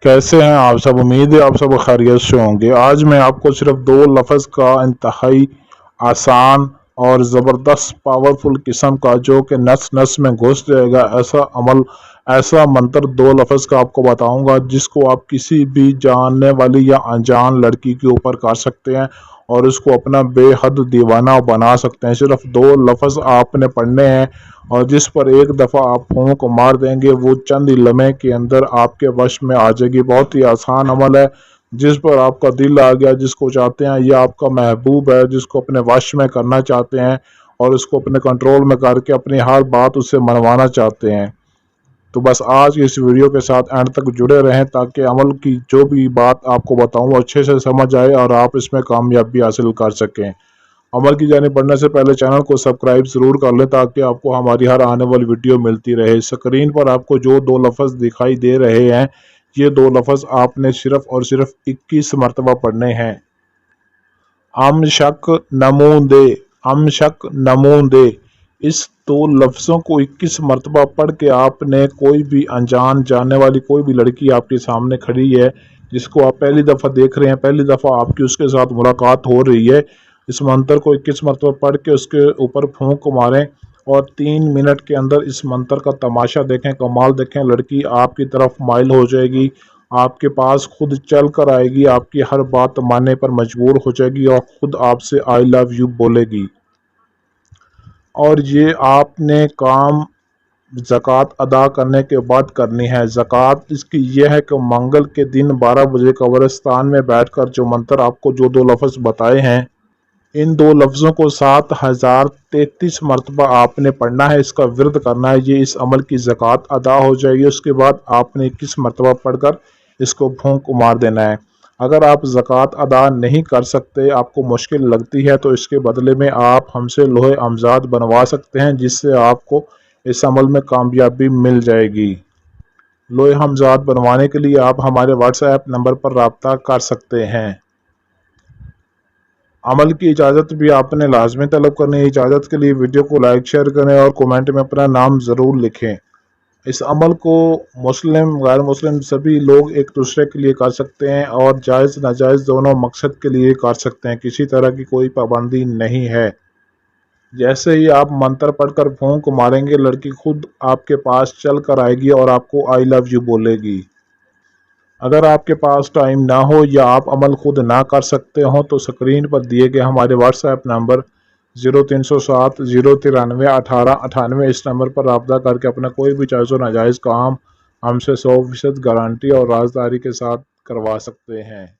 कैसे हैं आप सब। उम्मीद है आप सब खैरियत से होंगे। आज मैं आपको सिर्फ दो लफ्ज़ का इंतहाई आसान और ज़बरदस्त पावरफुल किस्म का, जो कि नस नस में घुस जाएगा, ऐसा अमल, ऐसा मंत्र, दो लफ्ज़ का आपको बताऊंगा, जिसको आप किसी भी जानने वाली या अनजान लड़की के ऊपर कर सकते हैं और उसको अपना बेहद दीवाना बना सकते हैं। सिर्फ दो लफ्ज़ आपने पढ़ने हैं और जिस पर एक दफ़ा आप फूंक मार देंगे, वो चंद लम्हे के अंदर आपके वश में आ जाएगी। बहुत ही आसान अमल है, जिस पर आपका दिल आ गया, जिसको चाहते हैं, या आपका महबूब है जिसको अपने वश में करना चाहते हैं और उसको अपने कंट्रोल में करके अपनी हर बात उससे मनवाना चाहते हैं, तो बस आज की इस वीडियो के साथ एंड तक जुड़े रहें, ताकि अमल की जो भी बात आपको बताऊं अच्छे से समझ आए और आप इसमें कामयाबी हासिल कर सकें। अमल की जानिब बढ़ने से पहले चैनल को सब्सक्राइब ज़रूर कर लें, ताकि आपको हमारी हर आने वाली वीडियो मिलती रहे। स्क्रीन पर आपको जो दो लफ्ज़ दिखाई दे रहे हैं, ये दो लफ्ज़ आपने सिर्फ और सिर्फ 21 मरतबा पढ़ने हैं। अम शक नमूदे, अम शक नमूदे, इस दो लफ्ज़ों को 21 मरतबा पढ़ के आपने कोई भी अनजान जानने वाली कोई भी लड़की आपके सामने खड़ी है, जिसको आप पहली दफ़ा देख रहे हैं, पहली दफ़ा आपकी उसके साथ मुलाकात हो रही है, इस मंत्र को 21 मरतबा पढ़ के उसके ऊपर फूंक मारें और 3 मिनट के अंदर इस मंत्र का तमाशा देखें, कमाल देखें। लड़की आपकी तरफ माइल हो जाएगी, आपके पास खुद चल कर आएगी, आपकी हर बात मानने पर मजबूर हो जाएगी और खुद आपसे आई लव यू बोलेगी। और ये आपने काम ज़कात अदा करने के बाद करनी है। ज़कात इसकी यह है कि मंगल के दिन 12 बजे कब्रिस्तान में बैठकर जो मंत्र आपको जो दो लफ्ज़ बताए हैं, इन दो लफ्ज़ों को 7033 मरतबा आपने पढ़ना है, इसका विर्द करना है। ये इस अमल की ज़कात अदा हो जाएगी। उसके बाद आपने 21 मरतबा पढ़कर इसको फूंक मार देना है। अगर आप ज़कात अदा नहीं कर सकते, आपको मुश्किल लगती है, तो इसके बदले में आप हमसे लोहे अमजाद बनवा सकते हैं, जिससे आपको इस अमल में कामयाबी मिल जाएगी। लोहे हमजाद बनवाने के लिए आप हमारे व्हाट्सएप नंबर पर रब्ता कर सकते हैं। अमल की इजाज़त भी आपने लाजमी तलब करनी है। इजाज़त के लिए वीडियो को लाइक शेयर करें और कमेंट में अपना नाम ज़रूर लिखें। इस अमल को मुस्लिम गैर मुस्लिम सभी लोग एक दूसरे के लिए कर सकते हैं और जायज़ नाजायज़ दोनों मकसद के लिए कर सकते हैं। किसी तरह की कोई पाबंदी नहीं है। जैसे ही आप मंत्र पढ़कर फूंक मारेंगे, लड़की खुद आपके पास चल कर आएगी और आपको आई लव यू बोलेगी। अगर आपके पास टाइम ना हो या आप अमल खुद ना कर सकते हो, तो स्क्रीन पर दिए गए हमारे व्हाट्सएप नंबर 0307 093 1898, इस नंबर पर रब्ता करके अपना कोई भी जायज़ नाजायज़ काम हमसे 100% गारंटी और राजदारी के साथ करवा सकते हैं।